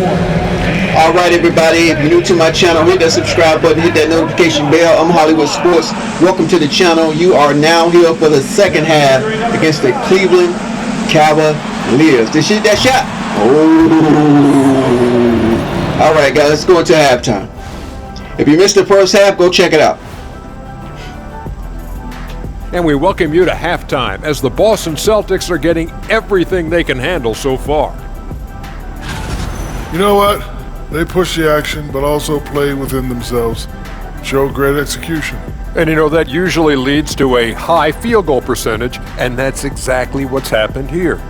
All right, everybody, if you're new to my channel, hit that subscribe button, hit that notification bell. I'm Hollywood Sports. Welcome to the channel. You are now here for the second half against the Cleveland Cavaliers. Did you hit that shot? Oh. All right, guys, let's go into halftime. If you missed the first half, go check it out. And we welcome you to halftime as the Boston Celtics are getting everything they can handle so far. You know what? They push the action, but also play within themselves. Show great execution. And you know, that usually leads to a high field goal percentage, and that's exactly what's happened here.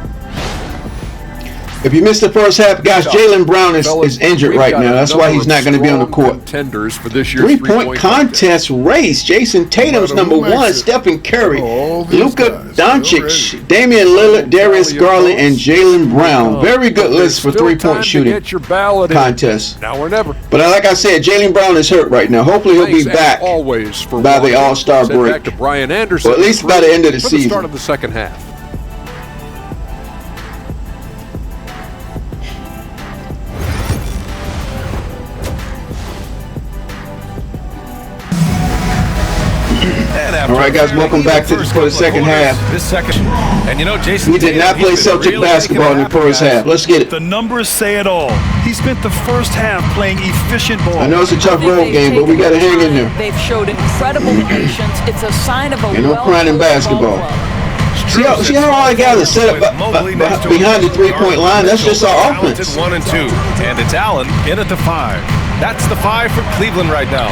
If you missed the first half, guys, Jaylen Brown is injured right now. That's why he's not going to be on the court. Contenders for this year's three-point contest race. Jason Tatum's number one, Stephen Curry, Luka Doncic, Damian Lillard, Darius Garland, and Jaylen Brown. Very good list for three-point shooting contest. Now or never. But like I said, Jaylen Brown is hurt right now. Hopefully he'll be back by the All-Star break. Back to Brian Anderson, or at least by the end of the season. Start of the second half. All right, guys, welcome back for the second half. And you know, Jason, we did not play Celtic basketball in the first half. Let's get it. The numbers say it all. He spent the first half playing efficient ball. I know it's a tough road game, but we got to hang in there. They've showed incredible patience. It's a sign of a no crying in basketball. See how all I got is set up behind the three-point line? That's just our offense. 1 and 2, and it's Allen in at the 5. That's the 5 for Cleveland right now.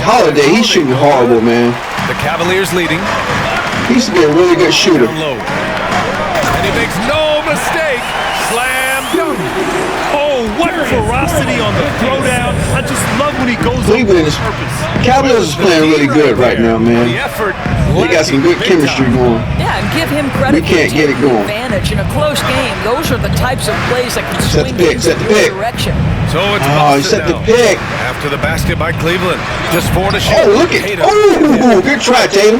Holiday, he's shooting horrible, man. The Cavaliers leading. He used to be a really good shooter. And he makes no mistake. Slam dunk. Oh, what ferocity on the throwdown. I just love when he goes Cleveland is, Cavaliers is playing really good right now, man. They got some good chemistry going. Yeah, and give him credit. We can't get it going. Advantage in a close game. Those are the types of plays that can swing games in your direction. So it's he set the pick. After the basket by Cleveland. Just 4 to shoot. Oh, look at Tatum. Oh, good try, Tatum.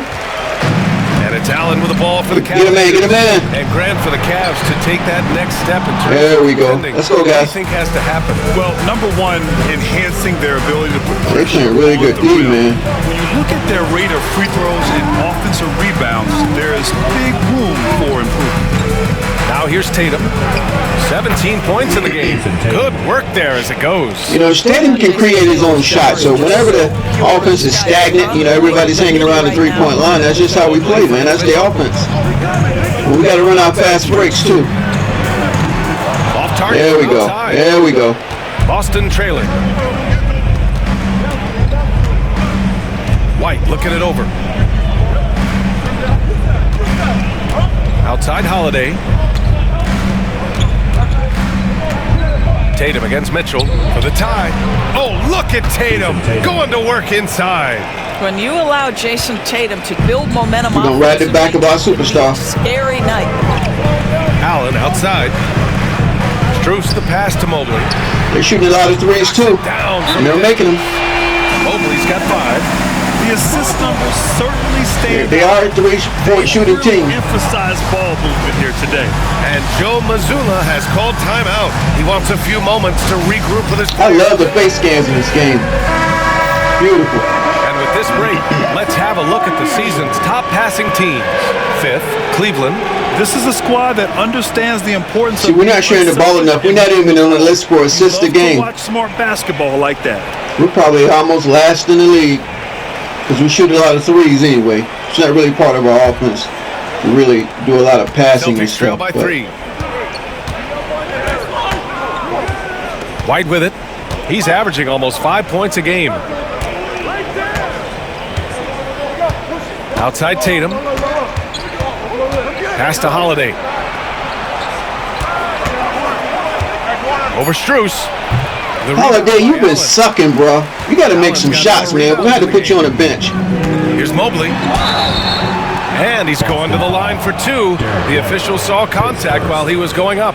And it's Allen with the ball for the Get Cavs. a man, get a man. And Grant for the Cavs to take that next step in terms there we go. Let's go, guys. What do you think has to happen? Well, number one, enhancing their ability to put pressure. They're playing really good D, man. When you look at their rate of free throws and offensive rebounds, there is big room for improvement. Now here's Tatum. 17 points in the game. Good work there as it goes. You know, Tatum can create his own shot. So whenever the offense is stagnant, you know, everybody's hanging around the three-point line. That's just how we play, man. That's the offense. Well, we got to run our fast breaks, too. Off target. There we go. There we go. Boston trailing. White looking it over. Outside Holiday. Tatum against Mitchell for the tie. Oh, look at Tatum going to work inside. When you allow Jason Tatum to build momentum, we're going to ride the back of our superstar. Scary night. Allen outside. Strus the pass to Mobley. They're shooting a lot of threes, too. And they're making them. Mobley's got 5. The assist numbers certainly stand. They are a three-point shooting team. Emphasize ball movement here today. And Joe Mazzulla has called timeout. He wants a few moments to regroup with his players. I love the face scans in this game. Beautiful. And with this break, let's have a look at the season's top passing teams. 5th, Cleveland. This is a squad that understands the importance of. See, we're not sharing the ball enough. We're not even on the list for assists a game. Watch smart basketball like that. We're probably almost last in the league. Because we shoot a lot of threes anyway. It's not really part of our offense. We really do a lot of passing and stuff. By 3. White with it. He's averaging almost 5 points a game. Outside Tatum. Pass to Holiday. Over Strus. Holiday, you've been sucking, bro. You got to make some shots, man. We're going to have to put you on the bench. Here's Mobley. And he's going to the line for 2. The official saw contact while he was going up.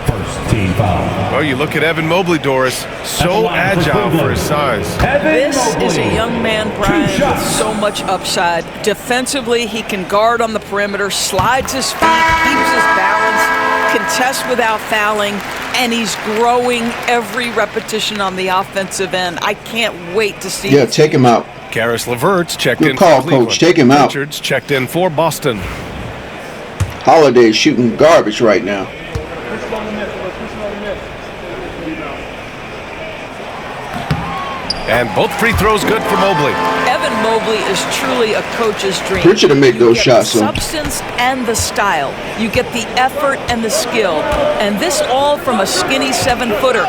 Oh, you look at Evan Mobley, Doris. So agile for his size. This is a young man, Brian, with so much upside. Defensively, he can guard on the perimeter, slides his feet, keeps his balance. contests without fouling, and he's growing every repetition on the offensive end. I can't wait to see. Yeah, take him out. Karis LeVert's checked Good in call, for Cleveland. Coach. Take him out. Richards checked in for Boston. Holiday's shooting garbage right now. And both free throws good for Mobley. Evan Mobley is truly a coach's dream. Pritchard to make those You get shots, the though. substance and the style. You get the effort and the skill. And this all from a skinny 7-footer.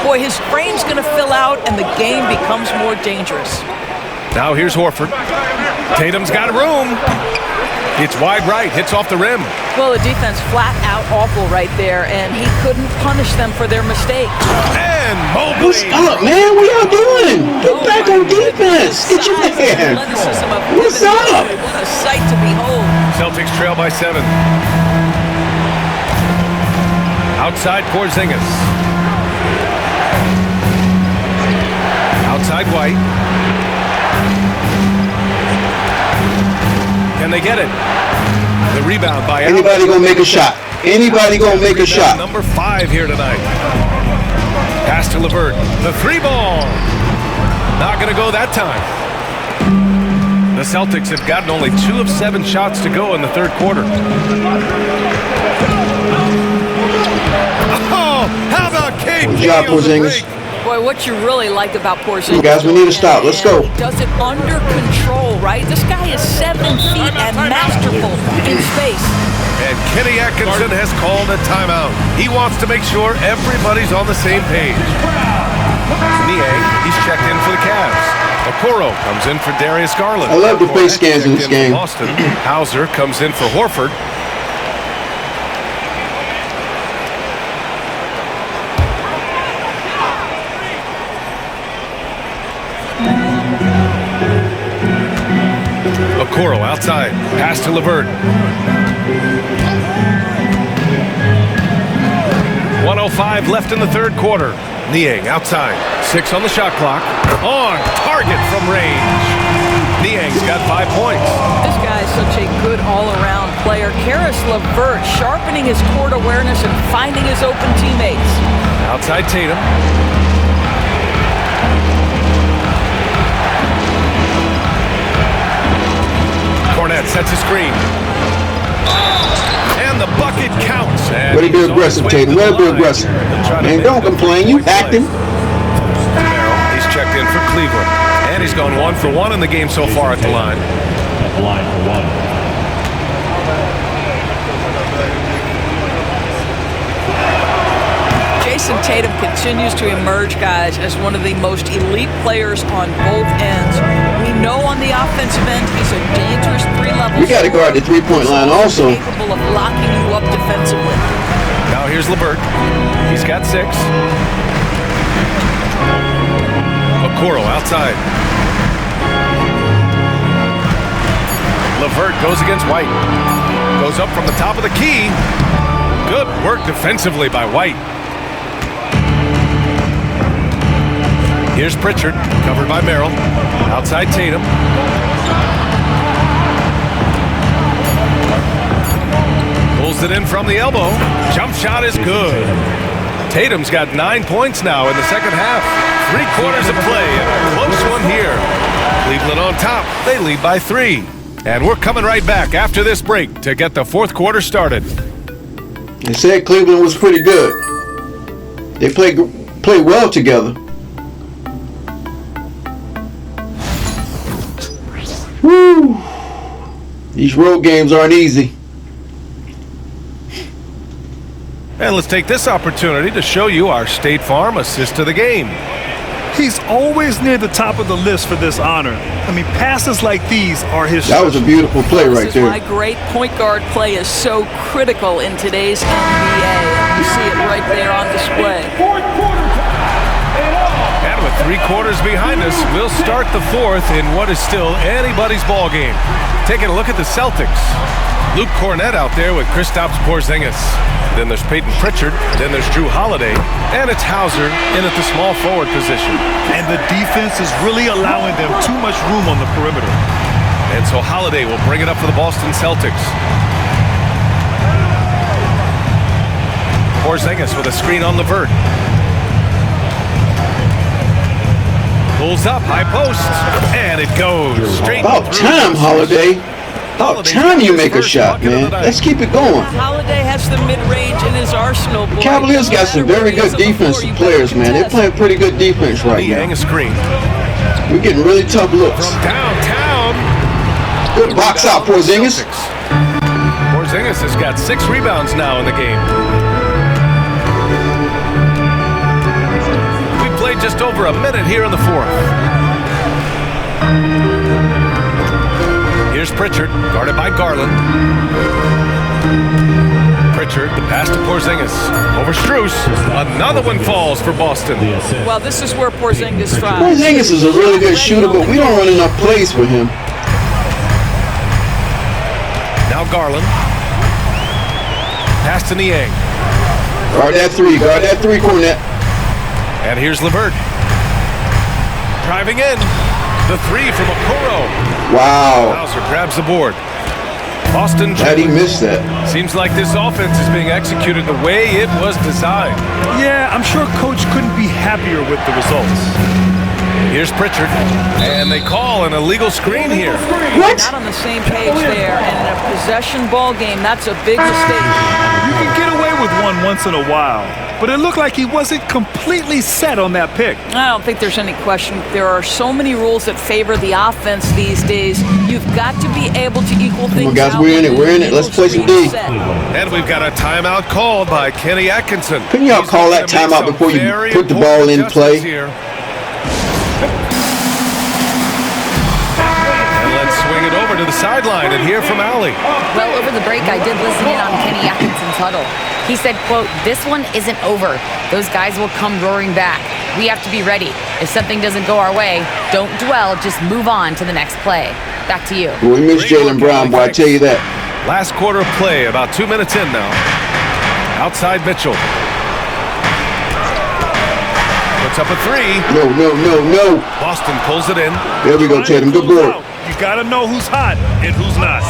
Boy, his frame's going to fill out and the game becomes more dangerous. Now here's Horford. Tatum's got room. It's wide right, hits off the rim. Well, the defense flat out awful right there, and he couldn't punish them for their mistake. And Mobley. What's up, man? What y'all doing? Get back on defense. Get your man. What's up? What a sight to behold. Celtics trail by 7. Outside Porzingis. Outside White. Can they get it? The rebound by Anybody gonna make a shot? Anybody gonna make a shot? Number 5 here tonight. Pass to LeVert. The 3-ball. Not going to go that time. The Celtics have gotten only 2 of 7 shots to go in the third quarter. Oh, how about KP? Good job, Porzingis. Boy, what you really like about Porzingis. Guys, we need to stop. Let's go. He does it under control, right? This guy is 7 feet and masterful in space. And Kenny Atkinson has called a timeout. He wants to make sure everybody's on the same page. Niang, he's checked in for the Cavs. Okoro comes in for Darius Garland. I love the face Cornet scans in this checked in game. for Boston. Hauser comes in for Horford. Okoro outside. Pass to LeVert. 1:05 left in the third quarter. Niang outside. 6 on the shot clock. On target from range. Niang's got 5 points. This guy is such a good all-around player. Karis LeVert sharpening his court awareness and finding his open teammates. Outside Tatum. Cornet sets a screen. And the bucket counts. And Way to be he's on his aggressive, way Tatum. to the Way to be line. aggressive. He'll try to Man, make don't the complain. You three-point play. acting. Merrill, he's checked in for Cleveland. And he's gone 1 for 1 in the game so far at the line. At the line for 1. Jason Tatum continues to emerge, guys, as one of the most elite players on both ends. We know on the offensive end he's a dangerous 3-level. We got to guard the three-point line also. Capable of locking you up defensively. Now here's LeVert. He's got 6. Okoro outside. LeVert goes against White. Goes up from the top of the key. Good work defensively by White. Here's Pritchard, covered by Merrill. Outside Tatum. Pulls it in from the elbow. Jump shot is good. Tatum's got 9 points now in the second half. 3 quarters of play and a close one here. Cleveland on top. They lead by 3. And we're coming right back after this break to get the fourth quarter started. They said Cleveland was pretty good. They play well together. Woo! These road games aren't easy. And let's take this opportunity to show you our State Farm assist to the game. He's always near the top of the list for this honor. I mean, passes like these are his. That was a beautiful play right This is why there. great point guard play is so critical in today's NBA. You see it right there on display. And with 3 quarters behind us, we'll start the fourth in what is still anybody's ball game. Taking a look at the Celtics. Luke Cornet out there with Kristaps Porzingis. Then there's Peyton Pritchard. Then there's Drew Holiday. And it's Hauser in at the small forward position. And the defense is really allowing them too much room on the perimeter. And so Holiday will bring it up for the Boston Celtics. Porzingis with a screen on Levert. Pulls up, high post, and it goes straight. About time, Holiday. About time you make a shot, man. Let's keep it going. Holiday has the mid-range in his arsenal. The Cavaliers got some very good defensive players, man. They're playing pretty good defense right now. A screen. We're getting really tough looks. From downtown. Good box out, Porzingis. Porzingis has got 6 rebounds now in the game. We played just over a minute here in the fourth. Here's Pritchard, guarded by Garland. Pritchard, the pass to Porzingis. Over Strus. Another one falls for Boston. Well, this is where Porzingis thrives. Porzingis is a really good shooter, but we don't run enough plays for him. Now Garland. Pass to Niang. Guard that three, Cornette. And here's Levert. Driving in. The 3 from Okoro. Wow. Hauser grabs the board. Boston. How'd he miss that? Seems like this offense is being executed the way it was designed. Yeah, I'm sure Coach couldn't be happier with the results. Here's Pritchard. And they call an illegal screen here. What? Not on the same page there, and in a possession ball game, that's a big mistake. You can get away with one once in a while, but it looked like he wasn't completely set on that pick. I don't think there's any question. There are so many rules that favor the offense these days. You've got to be able to equal things Come on, guys, out. we're in it. Let's play some D. And we've got a timeout called by Kenny Atkinson. Couldn't y'all call that timeout before you put the ball in play? Here. And let's swing it over to the sideline and hear from Allie. Well, over the break, I did listen in on Kenny Atkinson's huddle. He said, quote, "This one isn't over. Those guys will come roaring back. We have to be ready. If something doesn't go our way, don't dwell, just move on to the next play." Back to you. We missed Jaylen Brown, boy, I tell you that. Last quarter of play, about 2 minutes in now. Outside Mitchell. Puts up a 3. No. Boston pulls it in. There we go, Tatum. Good board. You gotta know who's hot and who's not.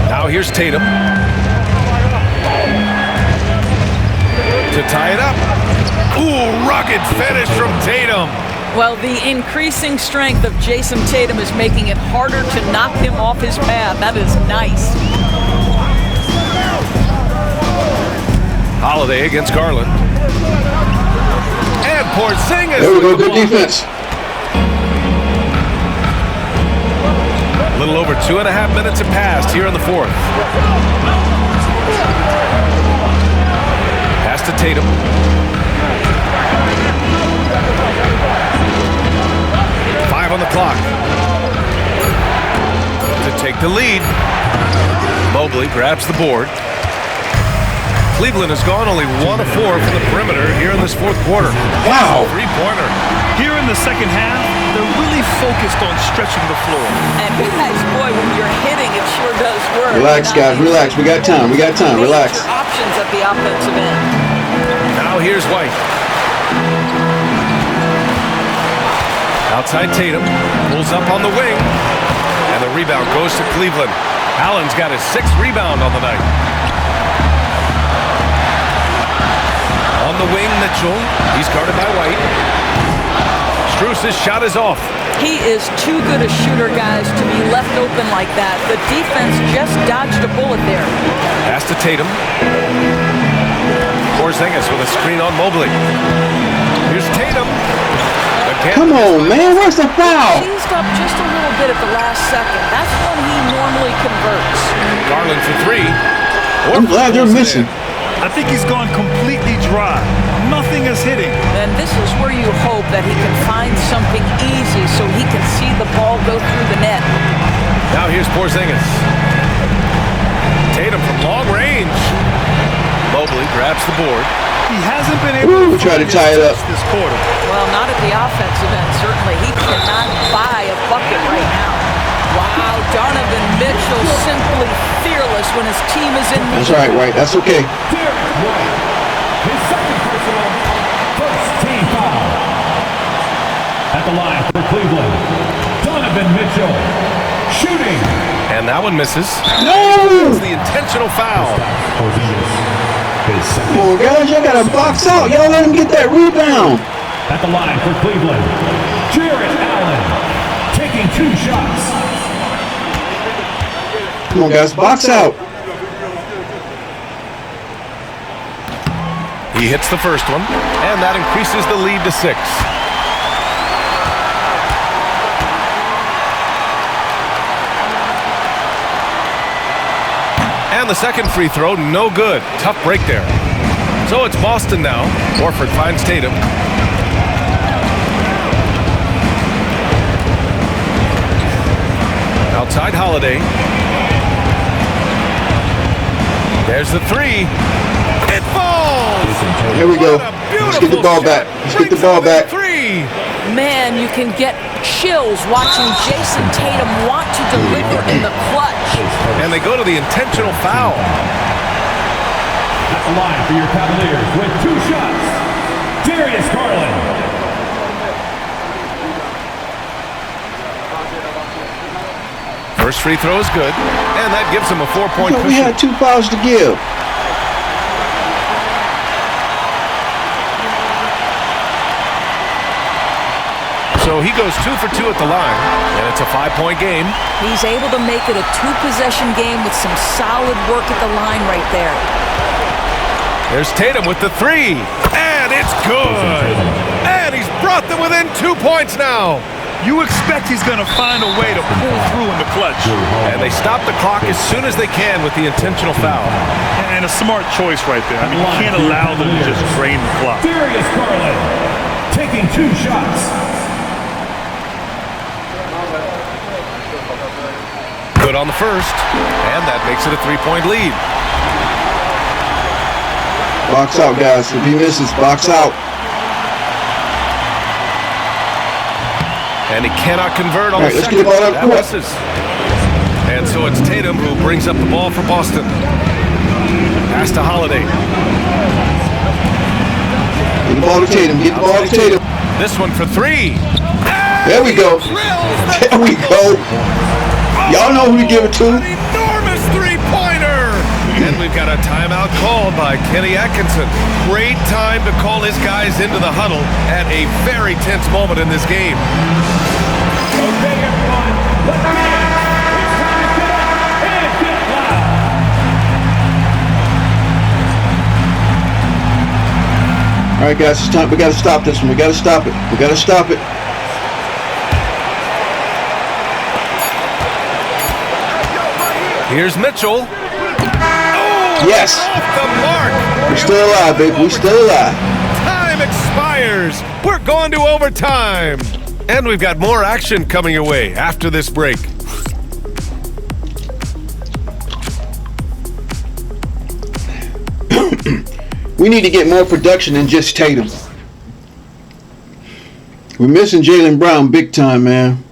Now here's Tatum. To tie it up. Ooh, rugged finish from Tatum. Well, the increasing strength of Jason Tatum is making it harder to knock him off his path. That is nice. Holiday against Garland. And Porzingis. There we go, good defense. A little over 2.5 minutes have passed here in the fourth. Pass to Tatum. On the clock to take the lead. Mobley grabs the board. Cleveland has gone only 1 of 4 from the perimeter here in this fourth quarter. Wow. 3-pointer. Here in the second half, they're really focused on stretching the floor. And guys, boy, when you're hitting, it sure does work. Relax, guys, relax. We got time. Relax. Options at the offensive end. Now here's White. Outside Tatum, pulls up on the wing, and the rebound goes to Cleveland. Allen's got his 6th rebound on the night. On the wing, Mitchell. He's guarded by White. Strus's shot is off. He is too good a shooter, guys, to be left open like that. The defense just dodged a bullet there. Pass to Tatum. Porzingis with a screen on Mobley. Here's Tatum. Come on, man. Where's the foul? Eased up just a little bit at the last second. That's when he normally converts. Garland for 3. I'm glad they're missing. I think he's gone completely dry. Nothing is hitting. And this is where you hope that he can find something easy so he can see the ball go through the net. Now here's Porzingis. Tatum from long range. Mobley grabs the board. He hasn't been able to try to tie it up this quarter. Well, not at the offensive end, certainly. He cannot buy a bucket right now. Wow, Donovan Mitchell simply fearless when his team is in need. That's right, White. That's okay. His second personal, first team foul. At the line for Cleveland, Donovan Mitchell, shooting. And that one misses. No! It's the intentional foul. Come on, guys. Y'all got to box out. Y'all let him get that rebound. At the line for Cleveland, Jarrett Allen taking 2 shots. Come on, guys. Box out. He hits the first one, and that increases the lead to 6. And the second free throw, no good. Tough break there. So it's Boston now. Horford finds Tatum. Outside Holiday. There's the 3. It falls! Here we go. Let's get the ball back. Let's get the ball back. 3. Man, you can get chills watching Jason Tatum want to deliver in the clutch. And they go to the intentional foul. At the line for your Cavaliers with 2 shots, Darius Garland. First free throw is good, and that gives him a 4-point cushion. We had 2 fouls to give. So he goes 2 for 2 at the line, and it's a 5-point game. He's able to make it a 2-possession game with some solid work at the line right there. There's Tatum with the 3, and it's good. And he's brought them within 2 points now. You expect he's going to find a way to pull through in the clutch. And they stop the clock as soon as they can with the intentional foul. And a smart choice right there. I mean, you can't allow them to just drain the clock. Darius Garland taking 2 shots. Good on the first, and that makes it a 3-point lead. Box out, guys. If he misses, box out. And he cannot convert on the Let's second. get the ball out That quick. misses. And so it's Tatum who brings up the ball for Boston. Pass to Holiday. Get the ball to Tatum. Get the ball to Tatum. This one for 3. There we go. There we go. Y'all know who to give it to. An enormous 3-pointer. And we've got a timeout called by Kenny Atkinson. Great time to call his guys into the huddle at a very tense moment in this game. Okay, everyone, let's begin. It's time to get up and get loud. All right, guys, it's time. We got to stop this one. We got to stop it. We got to stop it. Here's Mitchell. Yes. Off the mark. We're still alive, baby. We're still alive. Time expires. We're going to overtime. And we've got more action coming your way after this break. We need to get more production than just Tatum. We're missing Jaylen Brown big time, man.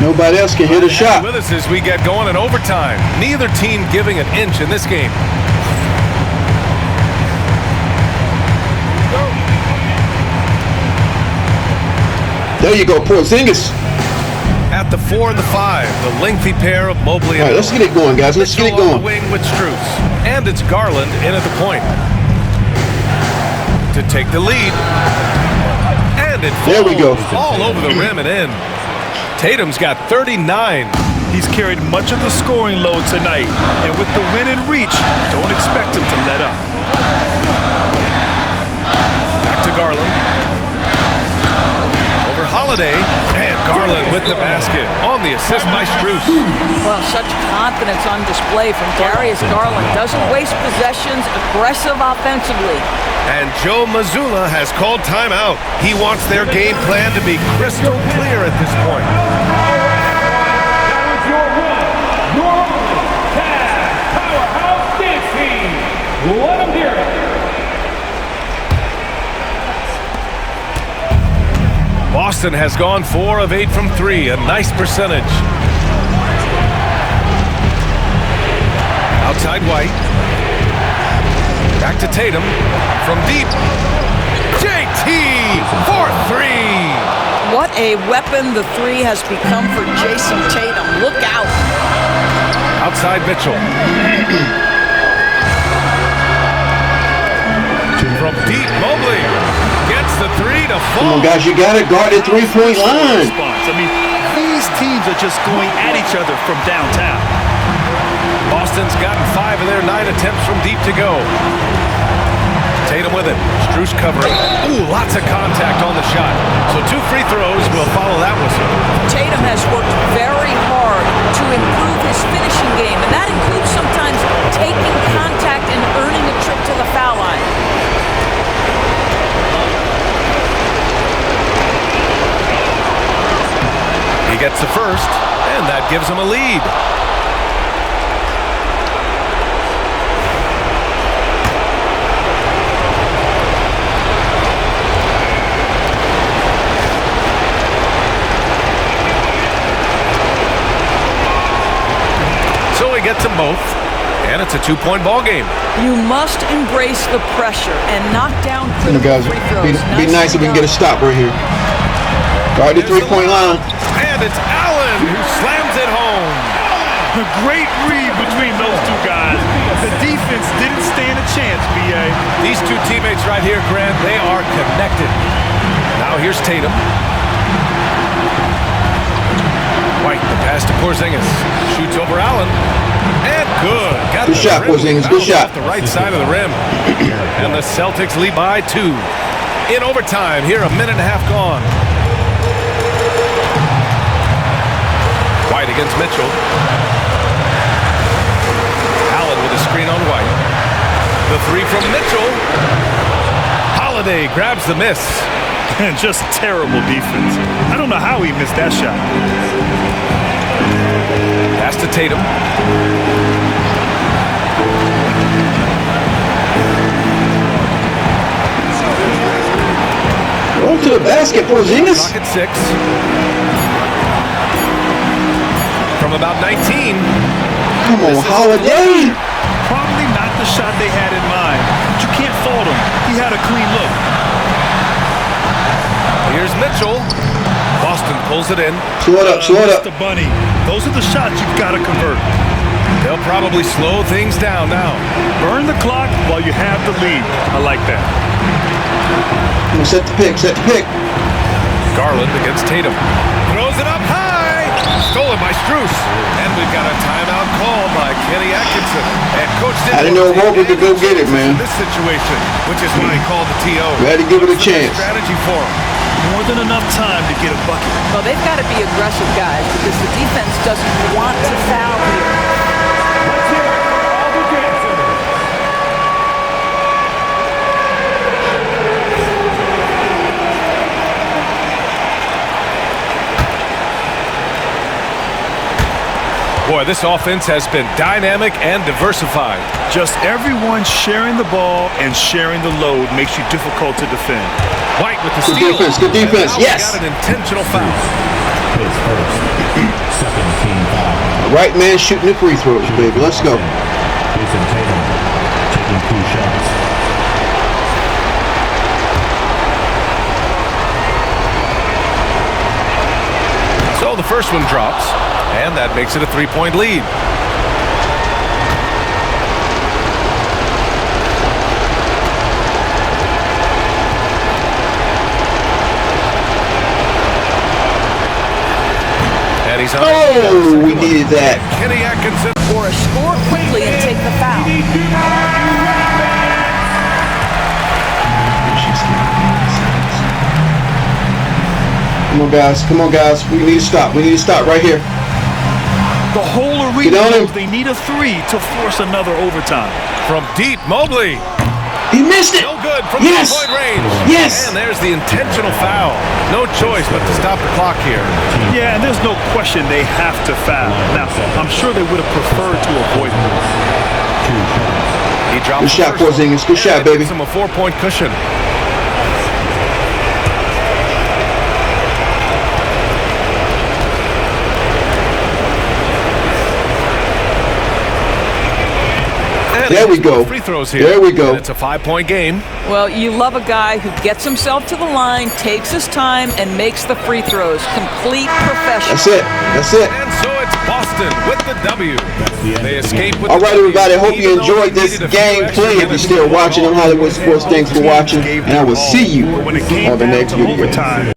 Nobody else can hit a shot. With us as we get going in overtime. Neither team giving an inch in this game. There you go, Porzingis. At the 4 and the 5, the lengthy pair of Mobley and All right, let's get it going, guys. Let's get it Mitchell on going. the wing with Strus. And it's Garland in at the point. To take the lead. And it There we go. all over the rim and in. Tatum's got 39. He's carried much of the scoring load tonight. And with the win in reach, don't expect him to let up. Back to Garland. Over Holiday. And Garland with the basket on the assist by Strus. Well, such confidence on display from Darius Garland. Doesn't waste possessions, aggressive offensively. And Joe Mazzulla has called timeout. He wants their game plan to be crystal clear at this point. That was your one, your only Cavs powerhouse dance team. Let them hear it. Boston has gone 4 of 8 from 3, a nice percentage. Outside White. Back to Tatum. From deep. JT for 3. What a weapon the three has become for Jason Tatum. Look out. Outside Mitchell. From deep, Mobley gets the three to fall. Come on, guys, you got to guard the three-point line. I mean, these teams are just going at each other from downtown. Boston's gotten 5 of their 9 attempts from deep to go. Tatum with it. Strus covering. Ooh, lots of contact on the shot. So 2 free throws will follow that whistle. Tatum has worked very hard to improve his finishing game, and that includes sometimes taking contact and earning a trip to the foul line. He gets the first, and that gives him a lead. So he gets them both, and it's a 2-point ball game. You must embrace the pressure and knock down critical Guys, free throws. be nice if we can get a stop right here. Guard the three-point line. And it's Allen who slams it home. A great read between those two guys. The defense didn't stand a chance, B.A. These two teammates right here, Grant, they are connected. Now here's Tatum. White, the pass to Porzingis. Shoots over Allen. And good. Got Good shot, Porzingis. Good shot. Off the right side of the rim. And the Celtics lead by 2. In overtime, here a minute and a half gone. White against Mitchell. Allen with a screen on White. The 3 from Mitchell. Holiday grabs the miss. And just terrible defense. I don't know how he missed that shot. Pass to Tatum. Roll to the basket, Porzingis. Clock at 6. From about 19. Come on, Holiday. Probably not the shot they had in mind. But you can't fault him. He had a clean look. Here's Mitchell. Boston pulls it in. Slow it up, slow it up. Mr. Bunny, those are the shots you've got to convert. They'll probably slow things down now. Burn the clock while you have the lead. I like that. Come on, set the pick, set the pick. Garland against Tatum. Throws it up high. Stolen by Strus. And we've got a timeout call by Kenny Atkinson. And Coach I didn't know Roper could go get it, man. This situation, which is why he called the TO. We had to give it a chance. Strategy for him. More than enough time to get a bucket. Well, they've got to be aggressive, guys, because the defense doesn't want to foul here. Let's hear it for Alden Jackson. Boy, this offense has been dynamic and diversified. Just everyone sharing the ball and sharing the load makes you difficult to defend. White with the Good steal. defense, good defense. And now we Yes. got an intentional foul. His first, second team foul. Right man shooting the free throws, baby. Let's go. Jason Tatum taking 2 shots. So the first one drops, and that makes it a 3-point lead. And he's on. Oh, we needed that. Kenny Atkinson. Or score quickly and take the foul. Come on, guys. Come on, guys. We need to stop. We need to stop right here. The whole Get arena on him. knows they need a 3 to force another overtime. From deep, Mobley. He missed it. No good from Yes. 3-point range. Yes. And there's the intentional foul. No choice but to stop the clock here. Yeah, and there's no question they have to foul. Now, I'm sure they would have preferred to avoid it. He drops Good shot, the first one, Porzingis. Good shot, and it baby. gives him a 4-point cushion. ahead. There we go. Free throws here. There we go. And it's a 5-point game. Well, you love a guy who gets himself to the line, takes his time, and makes the free throws. Complete professional. That's it. That's it. And so it's Boston with the W. They escape with All the right, W, everybody. I hope you even though enjoyed they this needed a few game extra play. If you're minutes still to watching on Hollywood Sports, thanks for watching. And I will see you When it on came the down next to video. overtime.